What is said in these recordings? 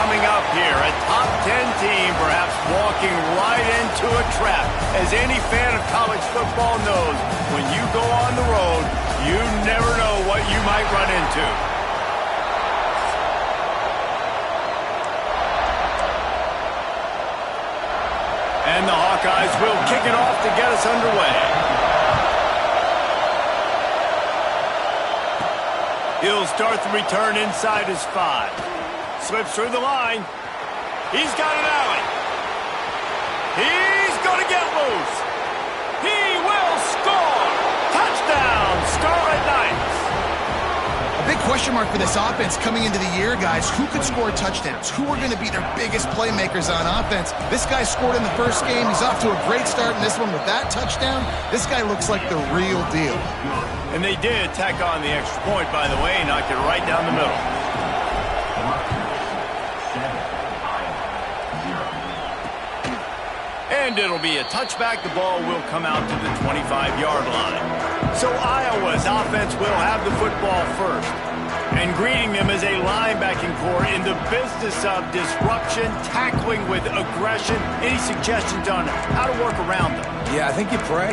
coming up here. A top 10 team perhaps walking right into a trap. As any fan of college football knows, when you go on the road, you never know what you might run into. And the Hawkeyes will kick it off to get us underway. He'll start the return inside his 5. Slips through the line. He's got an alley. He's going to get loose. He will score. Touchdown, Scarlet Knights. A big question mark for this offense coming into the year, guys. Who could score touchdowns? Who are going to be their biggest playmakers on offense? This guy scored in the first game. He's off to a great start in this one with that touchdown. This guy looks like the real deal. And they did tack on the extra point, by the way, and knocked it right down the middle. And it'll be a touchback. The ball will come out to the 25-yard line. So Iowa's offense will have the football first. And greeting them is a linebacking core in the business of disruption, tackling with aggression. Any suggestions on how to work around them? Yeah, I think you pray.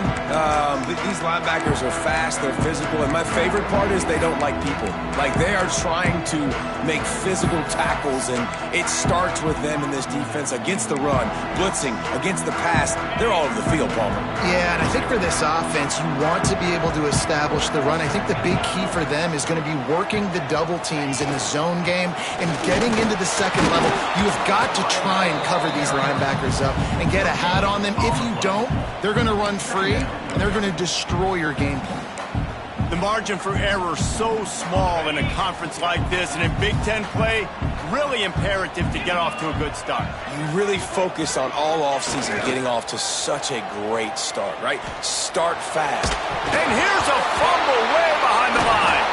These linebackers are fast, they're physical, and my favorite part is they don't like people. Like, they are trying to make physical tackles, and it starts with them in this defense against the run, blitzing, against the pass. They're all over the field, Palmer. Yeah, and I think for this offense, you want to be able to establish the run. I think the big key for them is going to be working the double teams in the zone game and getting into the second level. You have got to try and cover these linebackers up and get a hat on them. If you don't, they're going to run free, and they're going to destroy your game plan. The margin for error so small in a conference like this, and in Big Ten play, really imperative to get off to a good start. You really focus on all offseason getting off to such a great start, right? Start fast. And here's a fumble way behind the line.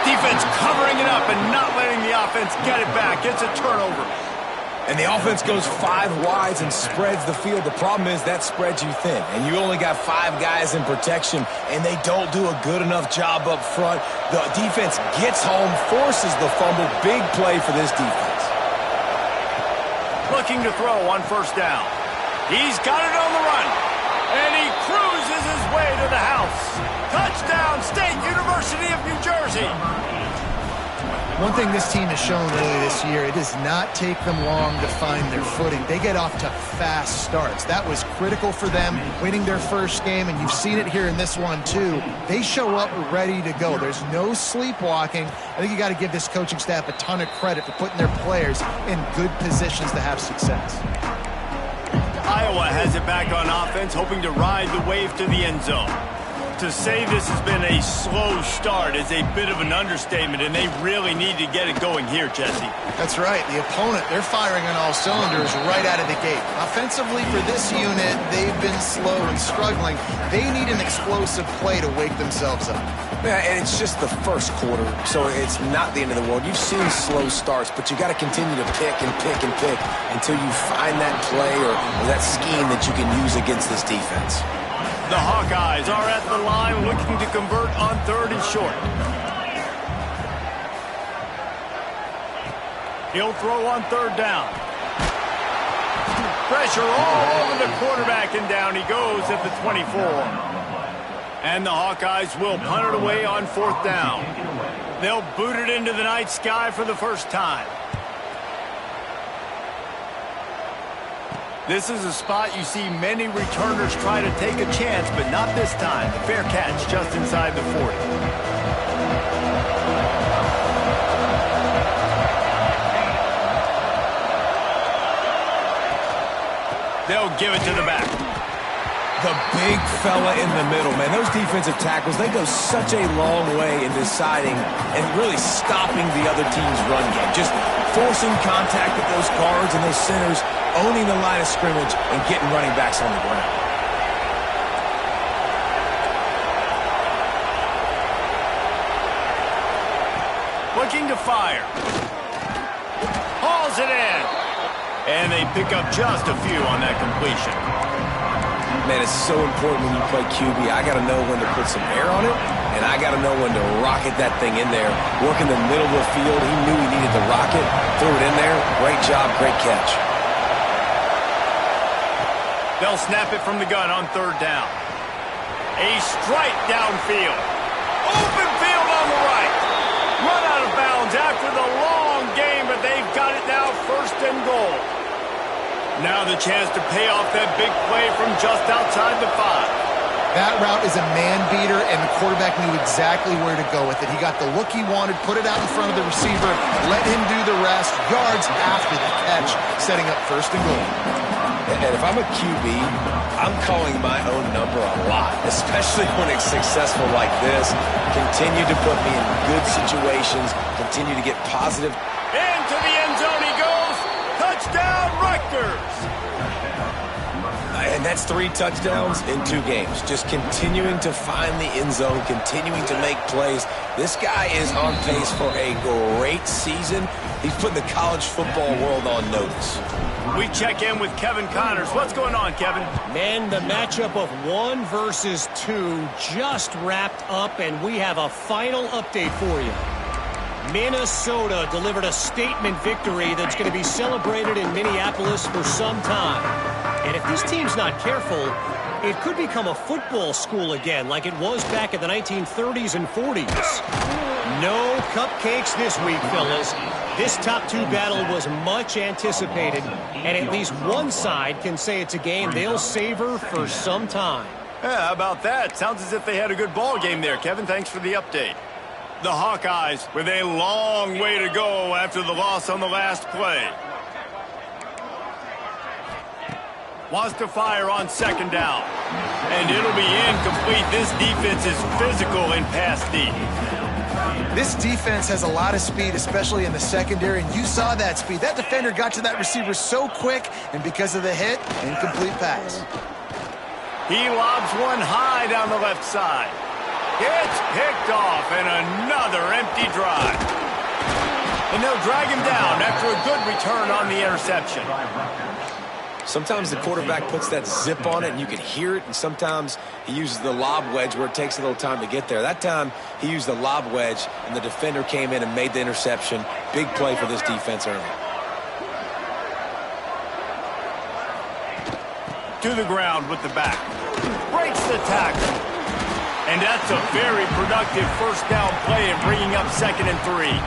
Defense covering it up and not letting the offense get it back. It's a turnover. And the offense goes 5 wides and spreads the field. The problem is that spreads you thin, and you only got 5 guys in protection, and they don't do a good enough job up front. The defense gets home, forces the fumble. Big play for this defense. Looking to throw on first down. He's got it on the run, and he cruises his way to the house. Touchdown, State University of New Jersey. One thing this team has shown early this year, it does not take them long to find their footing. They get off to fast starts. That was critical for them, winning their first game, and you've seen it here in this one too. They show up ready to go. There's no sleepwalking. I think you got to give this coaching staff a ton of credit for putting their players in good positions to have success. Iowa has it back on offense, hoping to ride the wave to the end zone. To say this has been a slow start is a bit of an understatement, and they really need to get it going here, Jesse. That's right. The opponent, they're firing on all cylinders right out of the gate. Offensively for this unit, they've been slow and struggling. They need an explosive play to wake themselves up. Yeah, and it's just the first quarter, so it's not the end of the world. You've seen slow starts, but you got to continue to pick and pick and pick until you find that play or that scheme that you can use against this defense. The Hawkeyes are at the line looking to convert on 3rd and short. He'll throw on 3rd down. Pressure all over the quarterback, and down he goes at the 24. And the Hawkeyes will punt it away on 4th down. They'll boot it into the night sky for the first time. This is a spot you see many returners try to take a chance, but not this time. The fair catch just inside the 40. They'll give it to the back. The big fella in the middle, man. Those defensive tackles, they go such a long way in deciding and really stopping the other team's run game. Just forcing contact with those guards and those centers, owning the line of scrimmage, and getting running backs on the ground. Looking to fire. Hauls it in. And they pick up just a few on that completion. Man, it's so important when you play QB. I got to know when to put some air on it, and I got to know when to rocket that thing in there. Work in the middle of the field. He knew he needed to rocket. Threw it in there. Great job, great catch. They'll snap it from the gun on third down. A strike downfield. Open field on the right. Run out of bounds after the long game, but they've got it now first and goal. Now the chance to pay off that big play from just outside the 5. That route is a man beater, and the quarterback knew exactly where to go with it. He got the look he wanted, put it out in front of the receiver, let him do the rest, yards after the catch, setting up first and goal. And if I'm a QB, I'm calling my own number a lot, especially when it's successful like this. Continue to put me in good situations, continue to get positive. Into the end zone he goes. Touchdown, Rutgers. And that's 3 touchdowns in 2 games. Just continuing to find the end zone, continuing to make plays. This guy is on pace for a great season. He's putting the college football world on notice. We check in with Kevin Connors. What's going on, Kevin? Man, the matchup of 1 versus 2 just wrapped up, and we have a final update for you. Minnesota delivered a statement victory that's going to be celebrated in Minneapolis for some time. And if this team's not careful, it could become a football school again like it was back in the 1930s and 40s. No cupcakes this week, fellas. This top 2 battle was much anticipated, and at least one side can say it's a game they'll savor for some time. Yeah, how about that? Sounds as if they had a good ball game there, Kevin. Thanks for the update. The Hawkeyes with a long way to go after the loss on the last play. Wants to fire on second down. And it'll be incomplete. This defense is physical in pass deep. This defense has a lot of speed, especially in the secondary, and you saw that speed. That defender got to that receiver so quick, and because of the hit, incomplete pass. He lobs one high down the left side. It's picked off, and another empty drive. And they'll drag him down after a good return on the interception. Sometimes the quarterback puts that zip on it and you can hear it, and sometimes he uses the lob wedge where it takes a little time to get there. That time he used the lob wedge and the defender came in and made the interception. Big play for this defense early. To the ground with the back. Breaks the tackle. And that's a very productive first down play in bringing up 2nd and 3.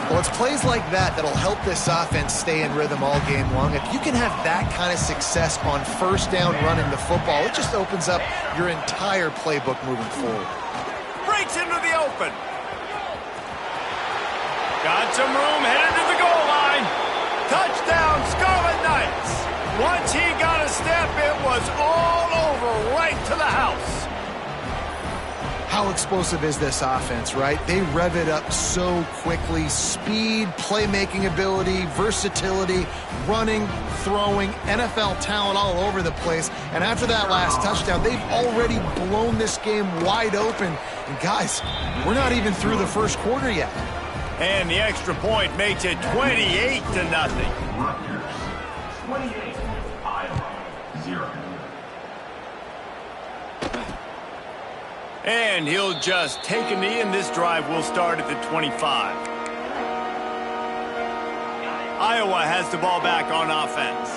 Well, it's plays like that that'll help this offense stay in rhythm all game long. If you can have that kind of success on first down running the football, it just opens up your entire playbook moving forward. Breaks into the open. Got some room, headed to the goal line. Touchdown, Scarlet Knights. Once he got a step, it was all over, right to the house. How explosive is this offense, right? They rev it up so quickly. Speed, playmaking ability, versatility, running, throwing, NFL talent all over the place. And after that last touchdown, they've already blown this game wide open. And guys, we're not even through the first quarter yet. And the extra point makes it 28-0. 28, Iowa, 0. And he'll just take a knee, and this drive will start at the 25. Iowa has the ball back on offense.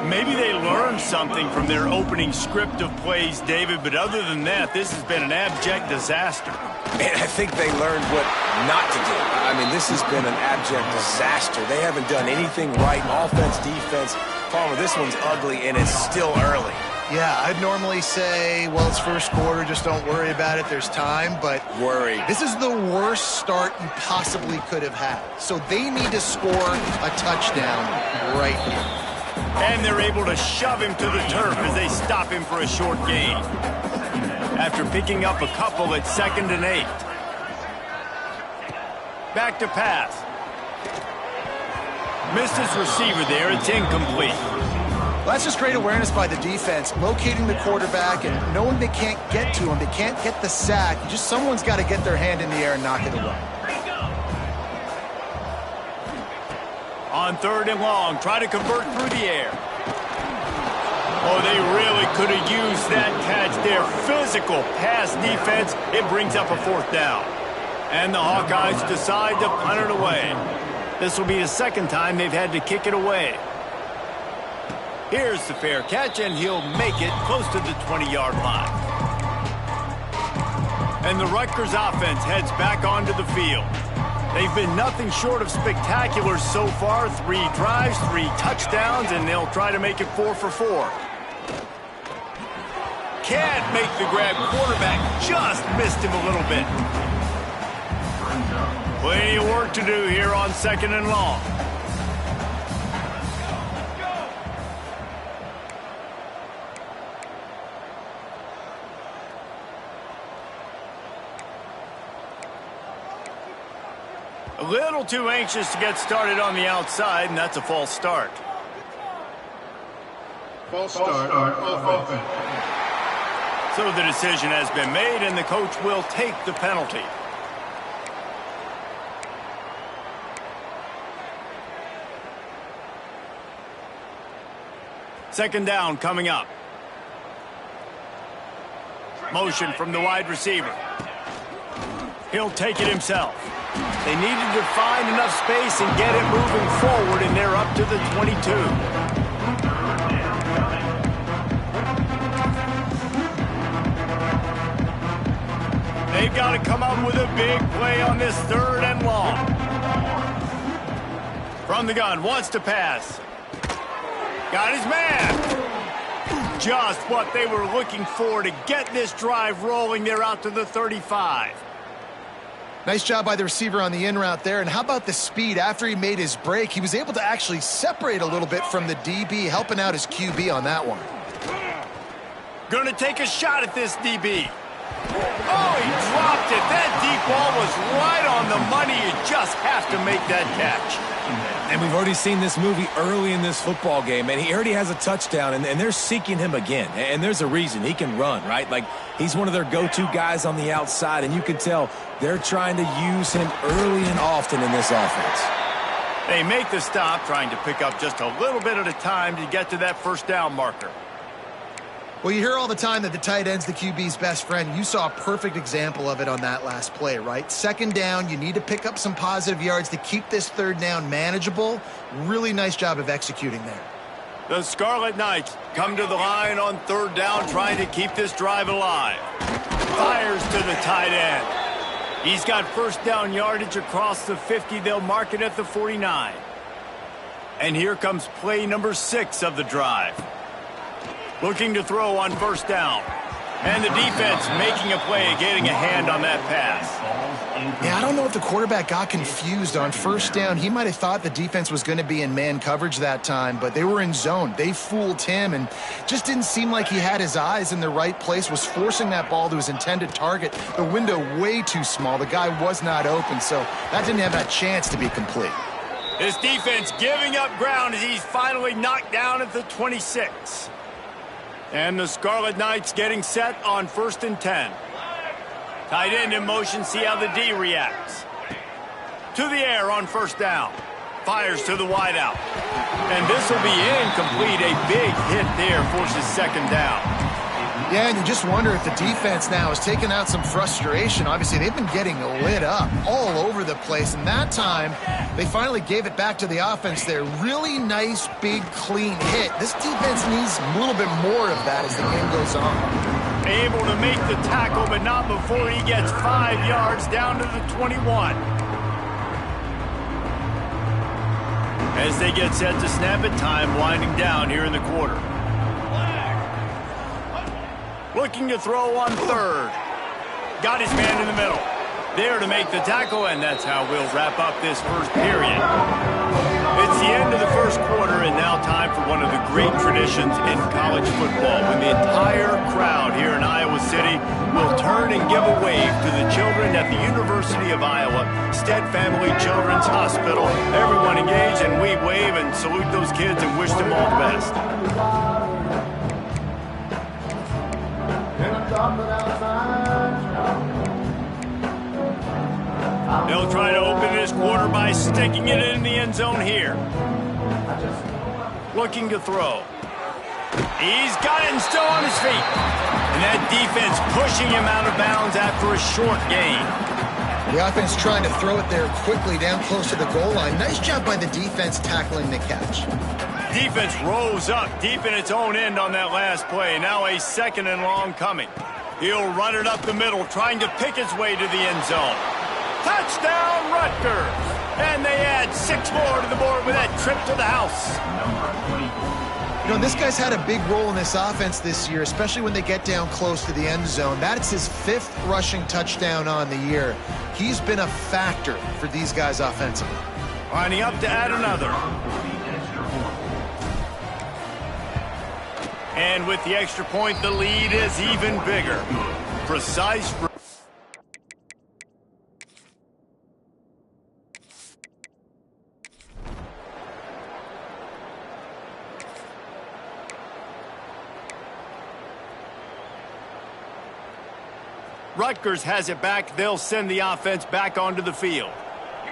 Maybe they learned something from their opening script of plays, David, but other than that, this has been an abject disaster. And I think they learned what not to do. I mean, this has been an abject disaster. They haven't done anything right, offense, defense. Palmer, this one's ugly, and it's still early. Yeah, I'd normally say, well, it's first quarter, just don't worry about it, there's time, but worry. This is the worst start you possibly could have had. So they need to score a touchdown right here. And they're able to shove him to the turf as they stop him for a short gain. After picking up a couple at 2nd and 8. Back to pass. Missed his receiver there, it's incomplete. Well, that's just great awareness by the defense, locating the quarterback and knowing they can't get to him. They can't get the sack. Just someone's got to get their hand in the air and knock it away. On 3rd and long, try to convert through the air. Oh, they really could have used that catch there. Physical pass defense. It brings up a 4th down. And the Hawkeyes decide to punt it away. This will be the 2nd time they've had to kick it away. Here's the fair catch, and he'll make it close to the 20-yard line. And the Rutgers offense heads back onto the field. They've been nothing short of spectacular so far. 3 drives, 3 touchdowns, and they'll try to make it 4 for 4. Can't make the grab. Quarterback just missed him a little bit. Plenty of work to do here on 2nd and long. A little too anxious to get started on the outside, and that's a false start. False start offense. So the decision has been made, and the coach will take the penalty. Second down coming up. Motion from the wide receiver. He'll take it himself. They needed to find enough space and get it moving forward, and they're up to the 22. They've got to come up with a big play on this 3rd and long. From the gun, wants to pass. Got his man. Just what they were looking for to get this drive rolling. They're out to the 35. Nice job by the receiver on the in route there. And how about the speed? After he made his break, he was able to actually separate a little bit from the DB, helping out his QB on that one. Gonna take a shot at this DB. Oh, he dropped it. That deep ball was right on the money. You just have to make that catch. And we've already seen this movie early in this football game, and he already has a touchdown, and they're seeking him again. And there's a reason. He can run, right? Like, he's one of their go-to guys on the outside, and you can tell they're trying to use him early and often in this offense. They make the stop, trying to pick up just a little bit at a time to get to that 1st down marker. Well, you hear all the time that the tight end's the QB's best friend. You saw a perfect example of it on that last play, right? 2nd down, you need to pick up some positive yards to keep this 3rd down manageable. Really nice job of executing there. The Scarlet Knights come to the line on 3rd down, trying to keep this drive alive. Fires to the tight end. He's got 1st down yardage across the 50. They'll mark it at the 49. And here comes play number 6 of the drive. Looking to throw on 1st down. And the defense making a play, getting a hand on that pass. Yeah, I don't know if the quarterback got confused on 1st down. He might have thought the defense was going to be in man coverage that time, but they were in zone. They fooled him and just didn't seem like he had his eyes in the right place, was forcing that ball to his intended target. The window way too small. The guy was not open, so that didn't have that chance to be complete. This defense giving up ground as he's finally knocked down at the 26. And the Scarlet Knights getting set on 1st and 10. Tight end in motion, see how the D reacts. To the air on 1st down. Fires to the wideout. And this will be incomplete. A big hit there forces 2nd down. Yeah, and you just wonder if the defense now is taking out some frustration. Obviously, they've been getting lit up all over the place, and that time, they finally gave it back to the offense there. Really nice, big, clean hit. This defense needs a little bit more of that as the game goes on. Able to make the tackle, but not before he gets 5 yards down to the 21. As they get set to snap it, time winding down here in the quarter. Looking to throw on 3rd. Got his man in the middle. There to make the tackle, and that's how we'll wrap up this 1st period. It's the end of the 1st quarter, and now time for one of the great traditions in college football, when the entire crowd here in Iowa City will turn and give a wave to the children at the University of Iowa Stead Family Children's Hospital. Everyone engaged, and we wave and salute those kids and wish them all the best. They'll try to open this quarter by sticking it in the end zone here. Looking to throw. He's got it and still on his feet. And that defense pushing him out of bounds after a short gain. The offense trying to throw it there quickly down close to the goal line. Nice job by the defense tackling the catch. Defense rose up deep in its own end on that last play. Now a 2nd and long coming. He'll run it up the middle, trying to pick his way to the end zone. Touchdown, Rutgers! And they add 6 more to the board with that trip to the house. You know, this guy's had a big role in this offense this year, especially when they get down close to the end zone. That's his 5th rushing touchdown on the year. He's been a factor for these guys offensively. Lining up to add another. And with the extra point, the lead is even bigger. Precise. Rutgers has it back. They'll send the offense back onto the field.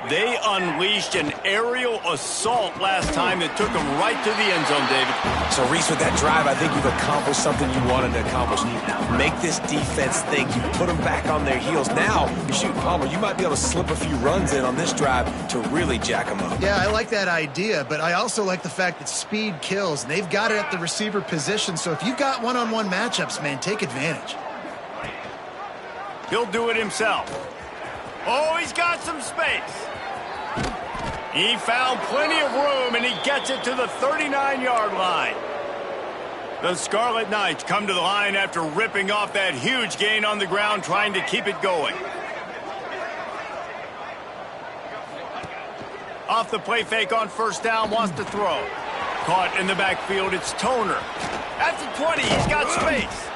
They unleashed an aerial assault last time that took them right to the end zone, David. So, Reese, with that drive, I think you've accomplished something you wanted to accomplish. Make this defense think. You put them back on their heels. Now, shoot, Palmer, you might be able to slip a few runs in on this drive to really jack them up. Yeah, I like that idea, but I also like the fact that speed kills. And they've got it at the receiver position, so if you've got one-on-one matchups, man, take advantage. He'll do it himself. Oh, he's got some space. He found plenty of room, and he gets it to the 39-yard line. The Scarlet Knights come to the line after ripping off that huge gain on the ground, trying to keep it going. Off the play fake on 1st down, wants to throw. Caught in the backfield, it's Toner. At the 20, he's got space.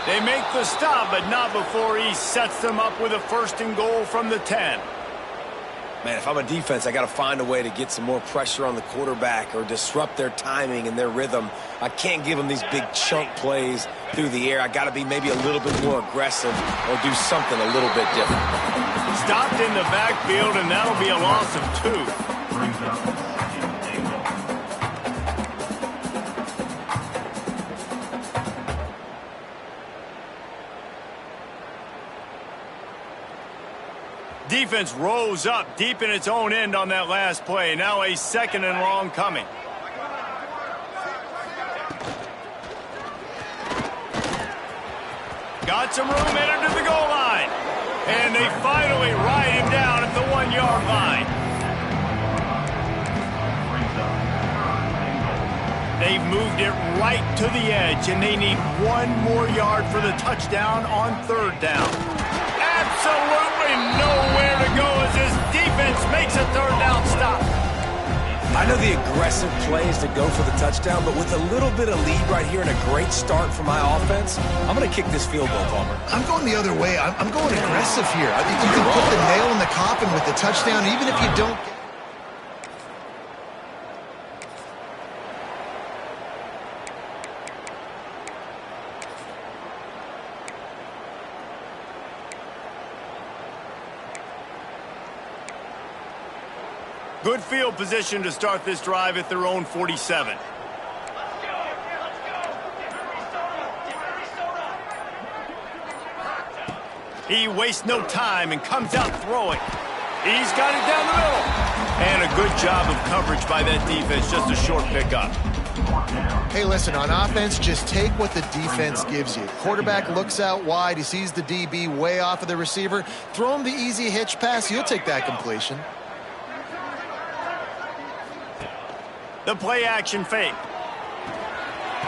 They make the stop, but not before he sets them up with a 1st and goal from the 10. Man, if I'm a defense, I got to find a way to get some more pressure on the quarterback or disrupt their timing and their rhythm. I can't give them these big chunk plays through the air. I got to be maybe a little bit more aggressive or do something a little bit different. Stopped in the backfield, and that'll be a loss of 2. Defense rose up deep in its own end on that last play. Now a 2nd and long coming. Got some room, entered to the goal line. And they finally ride him down at the 1-yard line. They've moved it right to the edge, and they need 1 more yard for the touchdown on 3rd down. Absolutely nowhere to go as this defense makes a 3rd down stop. I know the aggressive plays to go for the touchdown, but with a little bit of lead right here and a great start for my offense, I'm going to kick this field goal, Palmer. I'm going the other way. I'm going aggressive here. I think you can put the nail in the coffin with the touchdown, even if you don't. Good field position to start this drive at their own 47. He wastes no time and comes out throwing. He's got it down the middle. And a good job of coverage by that defense, just a short pickup. Hey, listen, on offense, just take what the defense gives you. Quarterback looks out wide. He sees the DB way off of the receiver. Throw him the easy hitch pass. He'll take that completion. The play action fake.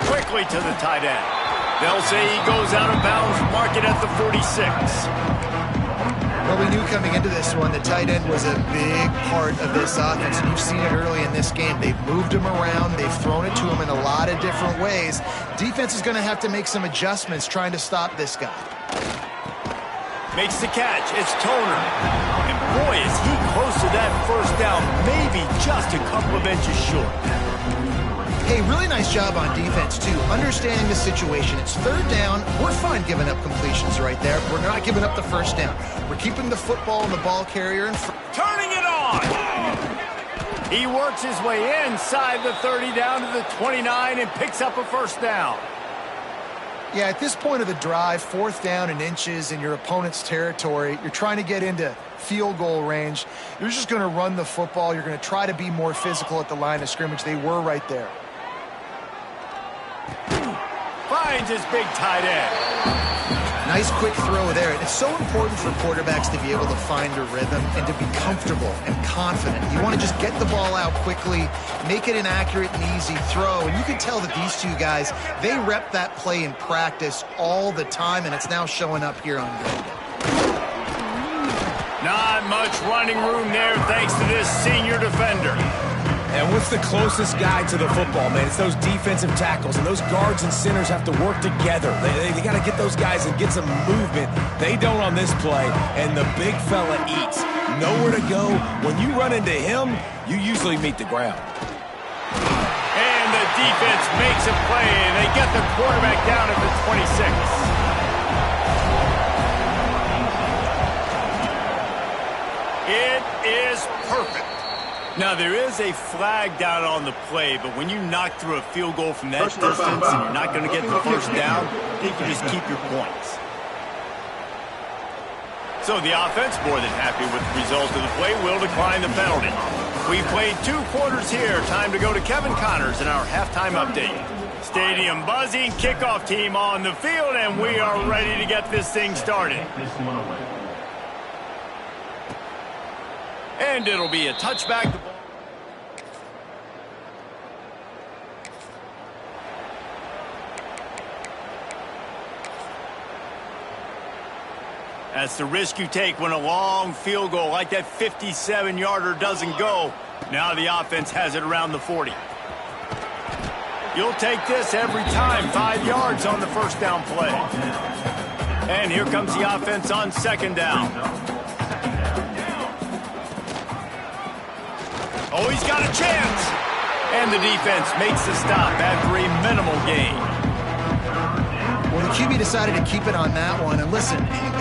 Quickly to the tight end. They'll say he goes out of bounds, mark it at the 46. Well, we knew coming into this one the tight end was a big part of this offense, and you've seen it early in this game. They've moved him around. They've thrown it to him in a lot of different ways. Defense is going to have to make some adjustments trying to stop this guy. Makes the catch. It's Toner. And boy, is he close to that 1st down, maybe just a couple of inches short. Hey, really nice job on defense, too. Understanding the situation. It's 3rd down. We're fine giving up completions right there. We're not giving up the 1st down. We're keeping the football and the ball carrier in front. Turning it on! He works his way inside the 30 down to the 29 and picks up a first down. Yeah, at this point of the drive, 4th down and inches in your opponent's territory, you're trying to get into field goal range. You're just going to run the football. You're going to try to be more physical at the line of scrimmage. They were right there. Finds his big tight end. Nice quick throw there. It's so important for quarterbacks to be able to find a rhythm and to be comfortable and confident. You want to just get the ball out quickly, make it an accurate and easy throw. And you can tell that these two guys, they rep that play in practice all the time, and it's now showing up here on game day. Not much running room there thanks to this senior defender. And what's the closest guy to the football, man? It's those defensive tackles, and those guards and centers have to work together. They got to get those guys and get some movement. They don't on this play, and the big fella eats. Nowhere to go. When you run into him, you usually meet the ground. And the defense makes a play, and they get the quarterback down at the 26. It is perfect. Now, there is a flag down on the play, but when you knock through a field goal from that distance and you're not going to get the first down, you can just keep your points. So the offense, more than happy with the result of the play, will decline the penalty. We've played 2 quarters here. Time to go to Kevin Connors in our halftime update. Stadium buzzing, kickoff team on the field, and we are ready to get this thing started. And it'll be a touchback. That's the risk you take when a long field goal like that 57-yarder doesn't go. Now the offense has it around the 40. You'll take this every time. 5 yards on the first down play. And here comes the offense on 2nd down. Oh, he's got a chance. And the defense makes the stop after a minimal gain. Well, the QB decided to keep it on that one. And listen,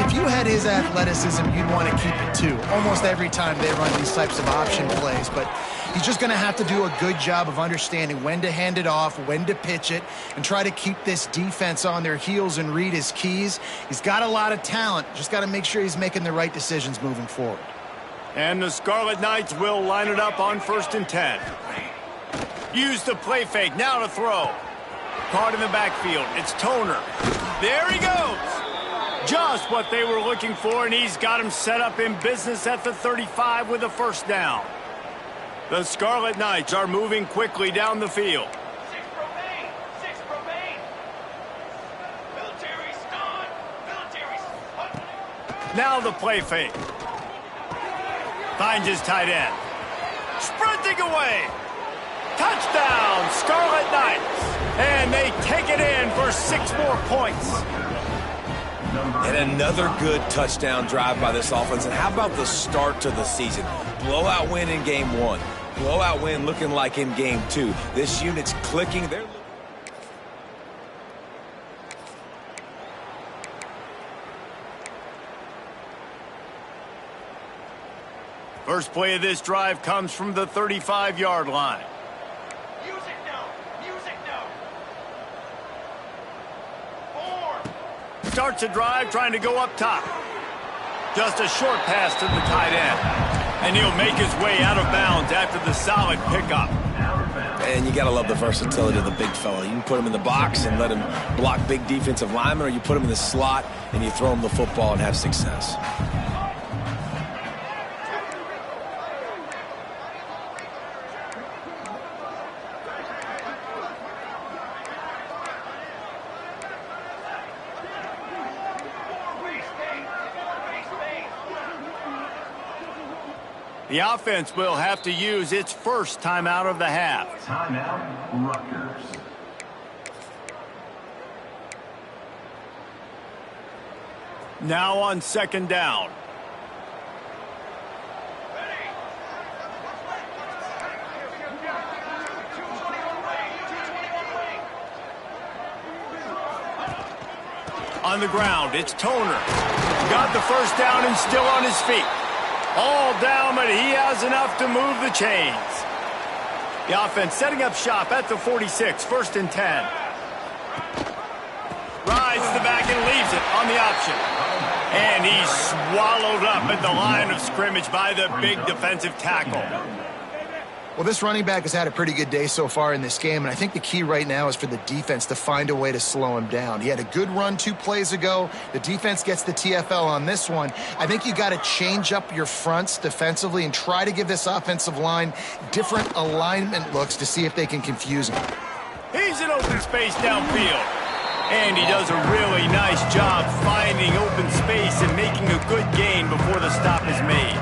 if you had his athleticism, you'd want to keep it too. Almost every time they run these types of option plays. But he's just going to have to do a good job of understanding when to hand it off, when to pitch it, and try to keep this defense on their heels and read his keys. He's got a lot of talent. Just got to make sure he's making the right decisions moving forward. And the Scarlet Knights will line it up on 1st and 10. Use the play fake. Now to throw. Caught in the backfield. It's Toner. There he goes. Just what they were looking for, and he's got him set up in business at the 35 with a first down. The Scarlet Knights are moving quickly down the field. 6 remain. Military's gone. Now the play fake. Finds his tight end. Sprinting away. Touchdown, Scarlet Knights. And they take it in for 6 more points. And another good touchdown drive by this offense. And how about the start to the season? Blowout win in game 1. Blowout win looking like in game 2. This unit's clicking. They're First play of this drive comes from the 35-yard line. Music now. Starts a drive trying to go up top. Just a short pass to the tight end. And he'll make his way out of bounds after the solid pickup. And you got to love the versatility of the big fella. You can put him in the box and let him block big defensive linemen, or you put him in the slot and you throw him the football and have success. The offense will have to use its first timeout of the half. Timeout, Rutgers. Now on 2nd down. On the ground, it's Toner. Got the first down and still on his feet. All down, but he has enough to move the chains. The offense setting up shop at the 46, 1st and 10. Rides the back and leaves it on the option. And he's swallowed up at the line of scrimmage by the big defensive tackle. Well, this running back has had a pretty good day so far in this game, and I think the key right now is for the defense to find a way to slow him down. He had a good run 2 plays ago. The defense gets the TFL on this one. I think you got to change up your fronts defensively and try to give this offensive line different alignment looks to see if they can confuse him. He's in open space downfield. And he does a really nice job finding open space and making a good gain before the stop is made.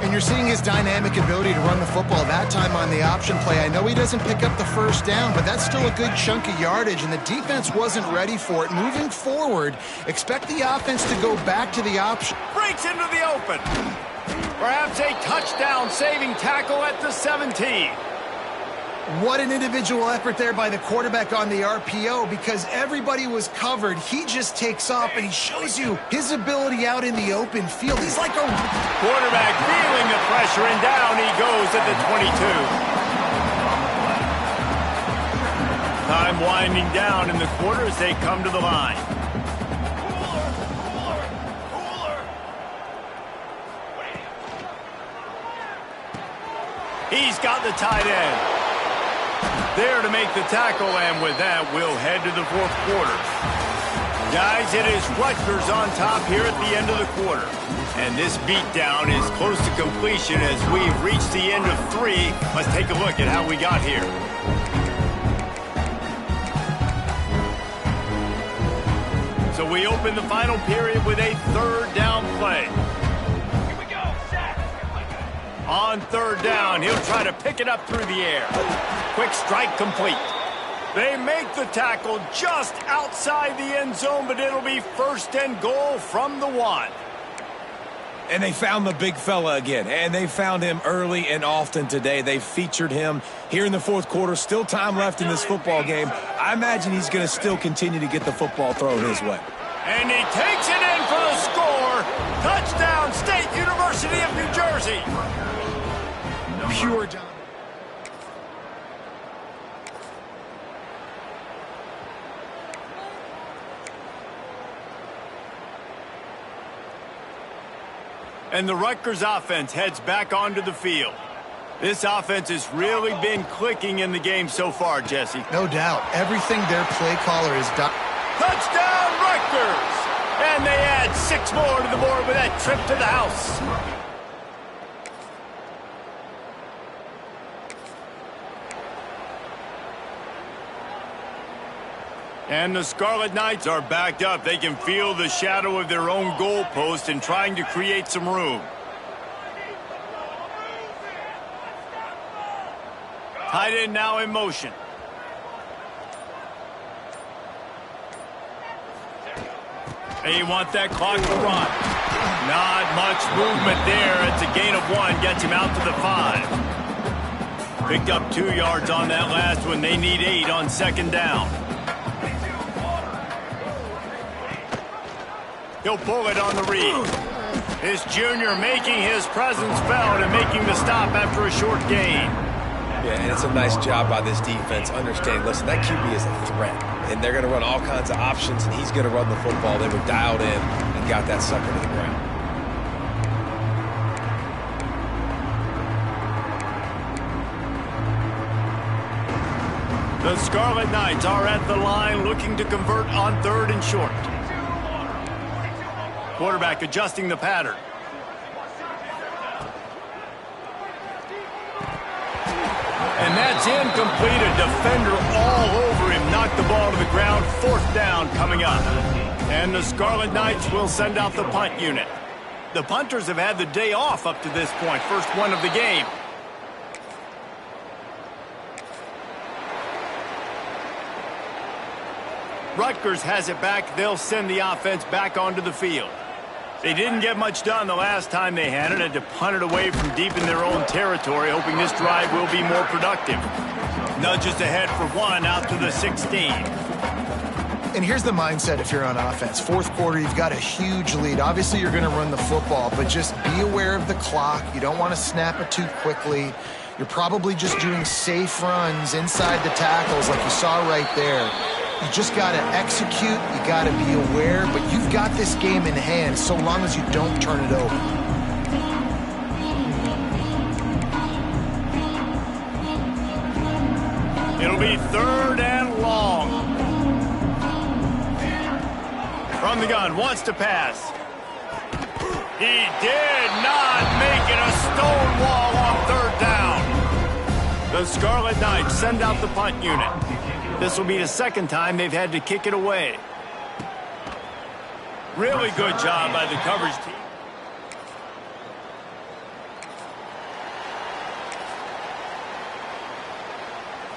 And you're seeing his dynamic ability to run the football that time on the option play. I know he doesn't pick up the first down, but that's still a good chunk of yardage, and the defense wasn't ready for it. Moving forward, expect the offense to go back to the option. Breaks into the open. Perhaps a touchdown-saving tackle at the 17. What an individual effort there by the quarterback on the RPO, because everybody was covered. He just takes off, and he shows you his ability out in the open field. He's like a quarterback feeling the pressure, and down he goes at the 22. Time winding down in the quarter as they come to the line. He's got the tight end there to make the tackle, and with that, we'll head to the 4th quarter. Guys, it is Rutgers on top here at the end of the quarter. And this beatdown is close to completion as we've reached the end of 3. Let's take a look at how we got here. So we open the final period with a 3rd down play. On 3rd down, he'll try to pick it up through the air. Quick strike complete. They make the tackle just outside the end zone, but it'll be 1st and goal from the 1. And they found the big fella again, and they found him early and often today. They featured him here in the 4th quarter. Still time left in this football game. I imagine he's going to still continue to get the football thrown his way. And he takes it in for the score. Touchdown, State University of New Jersey. Pure dominance. And the Rutgers offense heads back onto the field. This offense has really been clicking in the game so far, Jesse. No doubt. Everything their play caller has done. Touchdown, Rutgers! And they add 6 more to the board with that trip to the house. And the Scarlet Knights are backed up. They can feel the shadow of their own goalpost and trying to create some room. Tight end now in motion. They want that clock to run. Not much movement there. It's a gain of 1. Gets him out to the 5. Picked up 2 yards on that last one. They need 8 on 2nd down. He'll pull it on the read. This junior making his presence felt and making the stop after a short gain. Yeah, and it's a nice job by this defense. Understand, listen, that QB is a threat. And they're going to run all kinds of options, and he's going to run the football. They were dialed in and got that sucker to the ground. The Scarlet Knights are at the line looking to convert on 3rd and short. Quarterback adjusting the pattern. And that's incomplete. A defender all over him. Knocked the ball to the ground. 4th down coming up. And the Scarlet Knights will send out the punt unit. The punters have had the day off up to this point. First one of the game. Rutgers has it back. They'll send the offense back onto the field. They didn't get much done the last time they had it. Had to punt it away from deep in their own territory, hoping this drive will be more productive. Nudges ahead for 1 out to the 16. And here's the mindset if you're on offense. 4th quarter, you've got a huge lead. Obviously, you're going to run the football, but just be aware of the clock. You don't want to snap it too quickly. You're probably just doing safe runs inside the tackles like you saw right there. You just got to execute. You got to be aware, but you've got this game in hand so long as you don't turn it over. It'll be 3rd and long. From the gun, wants to pass. He did not make it. A stone wall on 3rd down. The Scarlet Knights send out the punt unit. This will be the 2nd time they've had to kick it away. Really good job by the coverage team.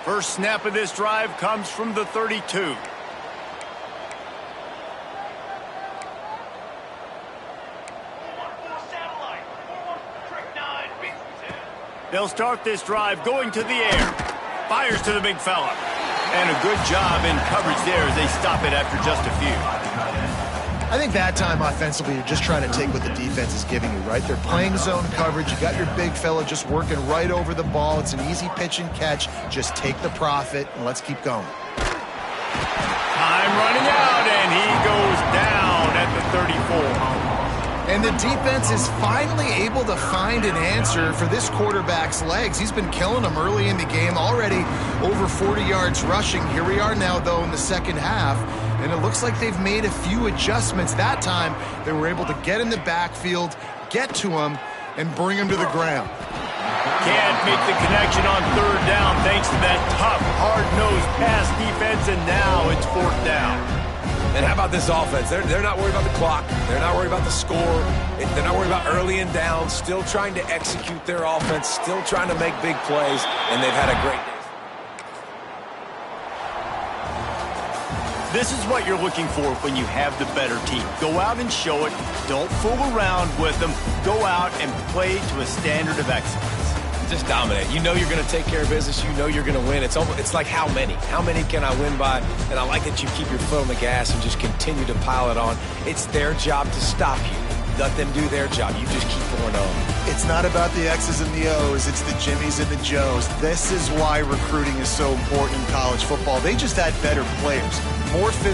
First snap of this drive comes from the 32. They'll start this drive going to the air. Fires to the big fella. And a good job in coverage there as they stop it after just a few. I think that time offensively, you're just trying to take what the defense is giving you, right? They're playing zone coverage. You got your big fella just working right over the ball. It's an easy pitch and catch. Just take the profit and let's keep going. Time running out, and he goes down at the 34. And the defense is finally able to find an answer for this quarterback's legs. He's been killing them early in the game, already over 40 yards rushing. Here we are now, though, in the 2nd half, and it looks like they've made a few adjustments. That time, they were able to get in the backfield, get to him, and bring him to the ground. Can't make the connection on 3rd down thanks to that tough, hard-nosed pass defense, and now it's 4th down. And how about this offense? They're not worried about the clock. They're not worried about the score. They're not worried about early and down. Still trying to execute their offense. Still trying to make big plays. And they've had a great day. This is what you're looking for when you have the better team. Go out and show it. Don't fool around with them. Go out and play to a standard of excellence. Just dominate. You know you're going to take care of business. You know you're going to win. It's like how many? How many can I win by? And I like that you keep your foot on the gas and just continue to pile it on. It's their job to stop you. Let them do their job. You just keep going on. It's not about the X's and the O's. It's the Jimmies and the Joes. This is why recruiting is so important in college football. They just had better players, more physical.